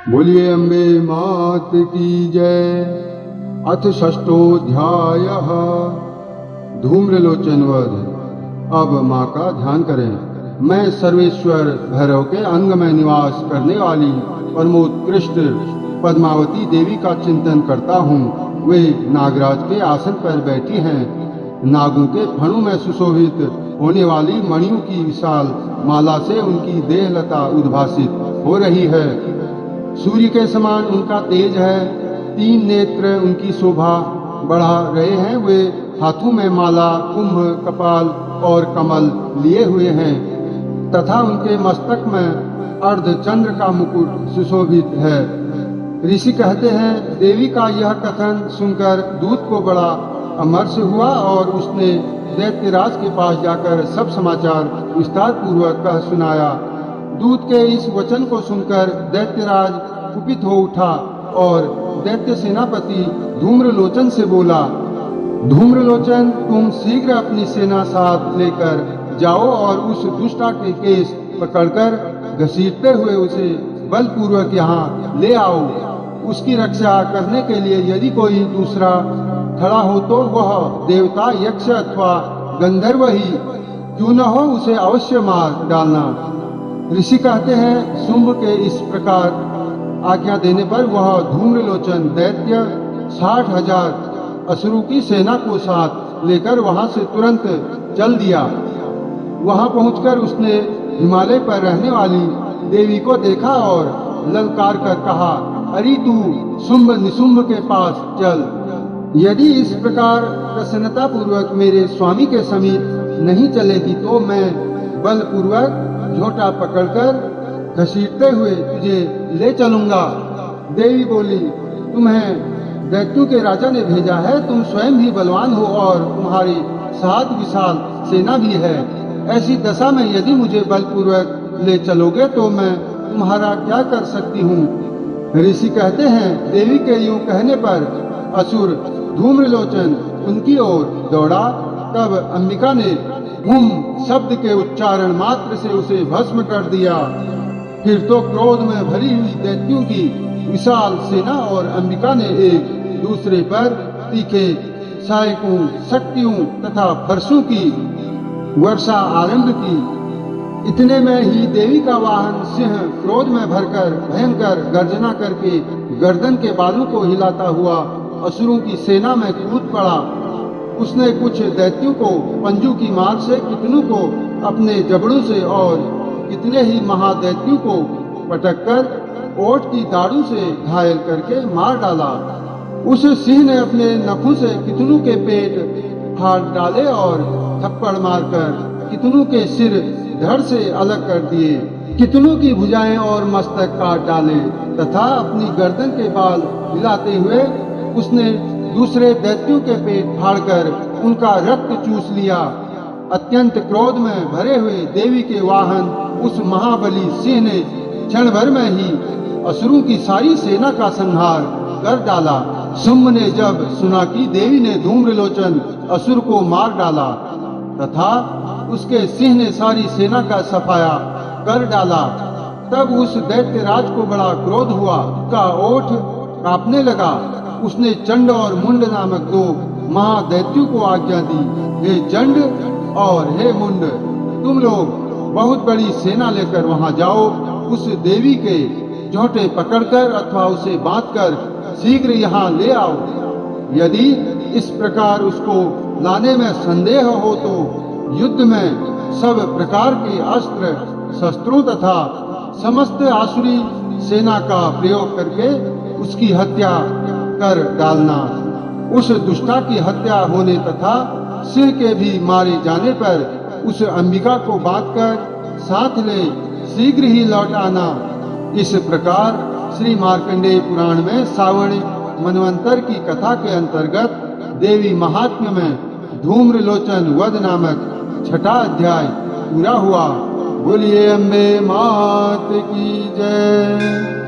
बोलिए अम्बे मात की जय। अथ षष्ठोऽध्यायः धूम्रलोचन वध। अब माँ का ध्यान करें। मैं सर्वेश्वर भैरव के अंग में निवास करने वाली परमोत्कृष्ट पद्मावती देवी का चिंतन करता हूँ। वे नागराज के आसन पर बैठी हैं। नागों के फणों में सुशोभित होने वाली मणियों की विशाल माला से उनकी देहलता उद्भासित हो रही है। सूर्य के समान उनका तेज है। 3 नेत्र उनकी शोभा बढ़ा रहे हैं। वे हाथों में माला, कुंभ, कपाल और कमल लिए हुए हैं तथा उनके मस्तक में अर्धचंद्र का मुकुट सुशोभित है। ऋषि कहते हैं, देवी का यह कथन सुनकर दूत को बड़ा अमर्ष हुआ और उसने दैत्यराज के पास जाकर सब समाचार विस्तार पूर्वक कह सुनाया। दूत के इस वचन को सुनकर दैत्यराज कुपित हो उठा और दैत्य सेनापति धूम्रलोचन से बोला, धूम्रलोचन, तुम शीघ्र अपनी सेना साथ लेकर जाओ और उस दुष्टा के केस पकड़कर घसीटते हुए उसे बलपूर्वक यहाँ ले आओ। उसकी रक्षा करने के लिए यदि कोई दूसरा खड़ा हो तो वह देवता, यक्ष अथवा गंधर्व ही क्यों न हो, उसे अवश्य मार डालना। ऋषि कहते हैं, शुंभ के इस प्रकार आज्ञा देने पर वह धूम्रलोचन दैत्य 60,000 असुरों की सेना को साथ लेकर वहां से तुरंत चल दिया। वहां पहुंचकर उसने हिमालय पर रहने वाली देवी को देखा और ललकार कर कहा, अरे तू शुंभ निशुंभ के पास चल। यदि इस प्रकार प्रसन्नता पूर्वक मेरे स्वामी के समीप नहीं चलेगी तो मैं बलपूर्वक झोटा पकड़कर घसीटते हुए तुझे ले चलूंगा। देवी बोली, तुम्हें दैत्यों के राजा ने भेजा है। तुम स्वयं भी बलवान हो और तुम्हारी साथ विशाल सेना भी है। ऐसी दशा में यदि मुझे बलपूर्वक ले चलोगे तो मैं तुम्हारा क्या कर सकती हूँ। ऋषि कहते हैं, देवी के यूं कहने पर असुर धूम्रलोचन उनकी ओर दौड़ा। तब अंबिका ने हुम शब्द के उच्चारण मात्र से उसे भस्म कर दिया। फिर तो क्रोध में भरी हुई दैत्यों की विशाल सेना और अंबिका ने एक दूसरे पर तीखे सहायकों, शक्तियों तथा फरसों की वर्षा आरंभ की। इतने में ही देवी का वाहन सिंह क्रोध में भरकर भयंकर गर्जना करके गर्दन के बालों को हिलाता हुआ असुरों की सेना में कूद पड़ा। उसने कुछ दैत्यों को पंजू की मार से, कितनों को अपने जबड़ों से और कितने ही महादैत्यों को पटककर ओट की दाढ़ों से घायल करके मार डाला। उस सिंह ने अपने नखों से कितनों के पेट फाड़ डाले और थप्पड़ मारकर कितनों के सिर धड़ से अलग कर दिए। कितनों की भुजाएं और मस्तक काट डाले तथा अपनी गर्दन के बाल हिलाते हुए उसने दूसरे दैत्यों के पेट फाड़कर उनका रक्त चूस लिया। अत्यंत क्रोध में भरे हुए देवी के वाहन उस महाबली सिंह ने क्षण भर में ही असुरों की सारी सेना का संहार कर डाला। शुंभ ने जब सुना कि देवी ने धूम्रलोचन असुर को मार डाला तथा उसके सिंह ने सारी सेना का सफाया कर डाला, तब उस दैत्यराज को बड़ा क्रोध हुआ। उसका ओठ कांपने लगा। उसने चंड और मुंड नामक 2 महादैत्यों को आज्ञा दी, हे चंड और हे मुंड, तुम लोग बहुत बड़ी सेना लेकर वहां जाओ। उस देवी के झोंटे पकड़कर अथवा उसे बांधकर शीघ्र यहाँ ले आओ। यदि इस प्रकार उसको लाने में संदेह हो तो युद्ध में सब प्रकार के अस्त्र शस्त्रों तथा समस्त आसुरी सेना का प्रयोग करके उसकी हत्या कर डालना। उस दुष्टा की हत्या होने तथा सिंह के भी मारे जाने पर उस अंबिका को बांधकर साथ ले शीघ्र ही लौट आना। इस प्रकार श्री मार्कंडेय पुराण में सावण मनवंतर की कथा के अंतर्गत देवी महात्म्य में धूम्रलोचन वध नामक 6ठा अध्याय पूरा हुआ। बोलिए अम्बे मात की जय।